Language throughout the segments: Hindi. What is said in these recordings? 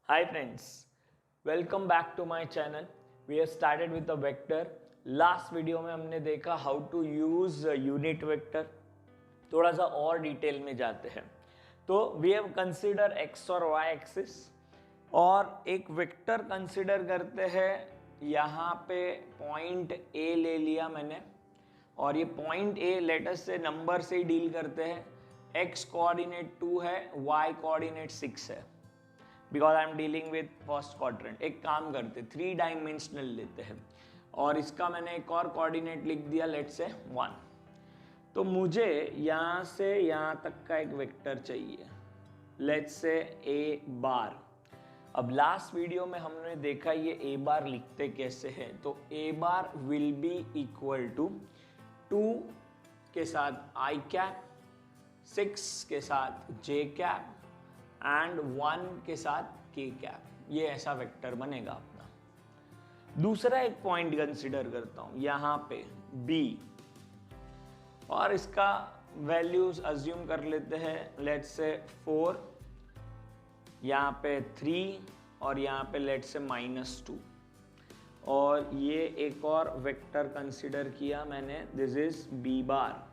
Hi friends, welcome back to my channel. We have started with the vector. Last video में हमने देखा how to use unit vector. थोड़ा सा और डिटेल में जाते हैं. तो वी हैव कंसिडर एक्स और वाई एक्सिस और एक वेक्टर कंसिडर करते हैं. यहाँ पे पॉइंट ए ले लिया मैंने और ये पॉइंट ए लेटर से नंबर से ही डील करते हैं. एक्स कोऑर्डिनेट 2 है, वाई कोऑर्डिनेट 6 है. Because I am dealing with first quadrant. एक काम करते 3 डायमेंशनल लेते हैं और इसका मैंने एक और कोऑर्डिनेट लिख दिया, लेट्स से 1. तो मुझे यहाँ से यहाँ तक का एक वेक्टर चाहिए, लेट्स से ए बार. अब लास्ट वीडियो में हमने देखा ये ए बार लिखते कैसे हैं. तो ए बार विल बी इक्वल टू 2 के साथ आई कैप, 6 के साथ जे कैप एंड 1 के साथ के कैप. ये ऐसा वेक्टर बनेगा अपना. दूसरा एक पॉइंट कंसिडर करता हूं यहां पे B और इसका वैल्यूज अज्यूम कर लेते हैं, लेट्स से 4, यहां पे 3 और यहां पे लेट्स से -2. और ये एक और वेक्टर कंसिडर किया मैंने, दिस इज B बार.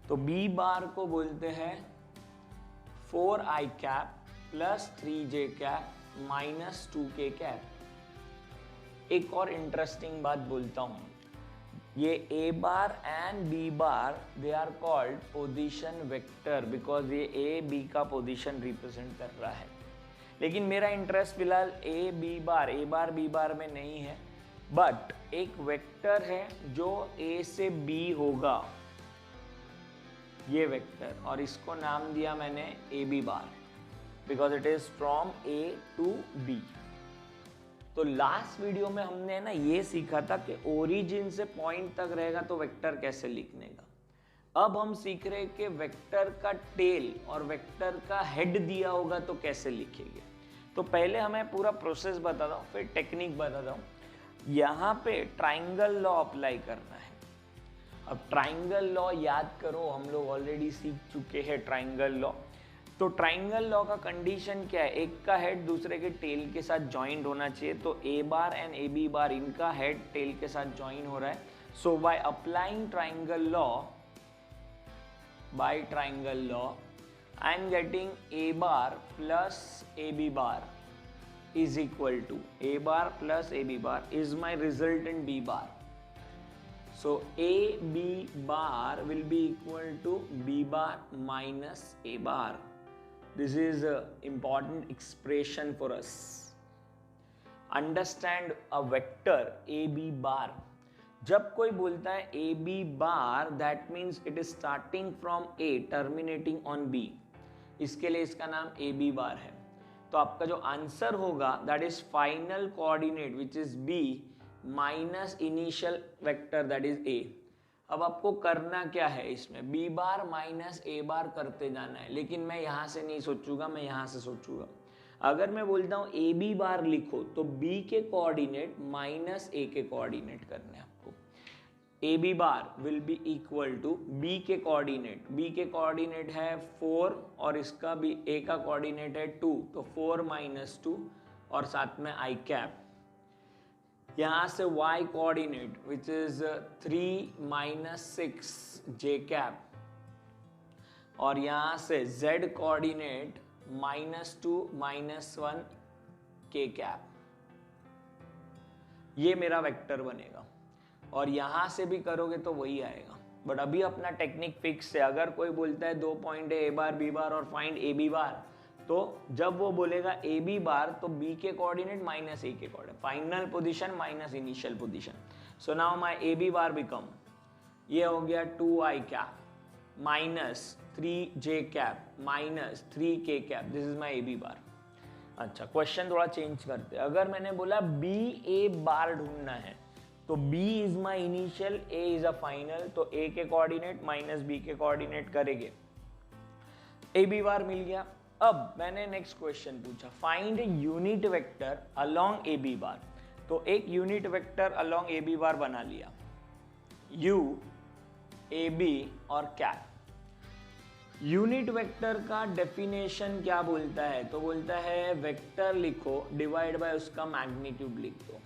तो B बार को बोलते हैं 4i cap plus 3j cap minus 2k cap. एक और इंटरेस्टिंग बात बोलता हूं, ये a bar and b bar they are called position vector because ये a b का पोजीशन रिप्रेजेंट कर रहा है. लेकिन मेरा इंटरेस्ट फिलहाल a बार b बार में नहीं है, बट एक वेक्टर है जो a से b होगा, ये वेक्टर, और इसको नाम दिया मैंने A B bar because it is from A to B. तो लास्ट वीडियो में हमने ना ये सीखा था कि ओरिजिन से पॉइंट तक रहेगा तो वेक्टर कैसे लिखने का. अब हम सीख रहे कि वेक्टर का टेल और वेक्टर का हेड दिया होगा तो कैसे लिखेंगे. तो पहले हमें पूरा प्रोसेस बताता हूँ, फिर टेक्निक बताता हूँ. यहाँ पे ट्राइंगल लॉ अप्लाई करना है. अब ट्राइंगल लॉ याद करो, हम लोग ऑलरेडी सीख चुके हैं ट्राइंगल लॉ. तो ट्राइंगल लॉ का कंडीशन क्या है, एक का हेड दूसरे के टेल के साथ ज्वाइंट होना चाहिए. तो ए बार एंड ए बी बार इनका हेड टेल के साथ ज्वाइन हो रहा है. So by applying triangle law I am getting A bar plus A B bar is equal to A bar plus A B bar is my resultant B bar. So AB bar will be equal to B bar minus A bar. This is an important expression for us. Understand a vector AB bar. जब कोई बोलता है AB bar, that means it is starting from A, terminating on B. इसके लिए इसका नाम AB bar है. तो आपका जो आंसर होगा that is final coordinate which is B minus initial vector that is a. अब आपको करना क्या है, इसमें बी बार माइनस ए बार करते जाना है. लेकिन मैं यहां से नहीं सोचूंगा, मैं यहां से सोचूंगा. अगर मैं बोलता हूं ए बी बार लिखो तो बी के कोऑर्डिनेट माइनस ए के कोऑर्डिनेट करने हैं आपको. A B bar will be equal to B के कोऑर्डिनेट, बी के कोऑर्डिनेट है 4 और इसका भी ए का कोऑर्डिनेट है 2, तो 4 - 2 और साथ में आई कैप. यहाँ से y coordinate which is 3 - 6 j cap और यहाँ से z कोऑर्डिनेट -2 - 1 k कैप. ये मेरा वेक्टर बनेगा और यहाँ से भी करोगे तो वही आएगा. बट अभी अपना टेक्निक फिक्स है. अगर कोई बोलता है 2 पॉइंट है ए बार बी बार और फाइंड ए बी बार, तो जब वो बोलेगा ए बी बार तो बी के कोऑर्डिनेट माइनस ए के coordinate, final position minus initial position. So now my A B bar become, ये हो गया 2i cap minus 3j cap minus 3k cap. This is my A B bar. अच्छा, क्वेश्चन थोड़ा चेंज करते हैं. अगर मैंने बोला बी ए बार ढूंढना है तो b is my initial, a is a final, तो a के कोऑर्डिनेट माइनस b के कोऑर्डिनेट करेंगे. ए बी बार मिल गया. अब मैंने नेक्स्ट क्वेश्चन पूछा, find unit vector along A B bar. तो एक unit vector along A B bar बना लिया, u a b और कैप. यूनिट वेक्टर का डेफिनेशन क्या बोलता है? तो बोलता है वेक्टर लिखो डिवाइड बाय उसका मैग्नीट्यूड लिख दो।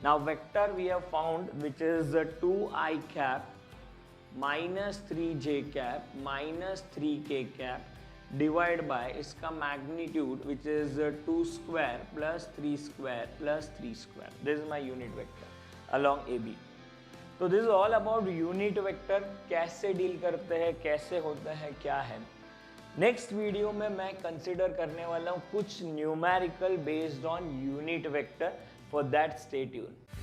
Now vector we have found which is 2i cap minus 3j cap minus 3k cap divide by इसका magnitude which is 2 square plus 3 square plus 3 square. This is my unit vector along A B. तो this is all about unit vector, कैसे डील करते हैं, कैसे होता है, क्या है। नेक्स्ट वीडियो में मैं कंसिडर करने वाला हूँ कुछ numerical based on unit vector. For that stay tuned.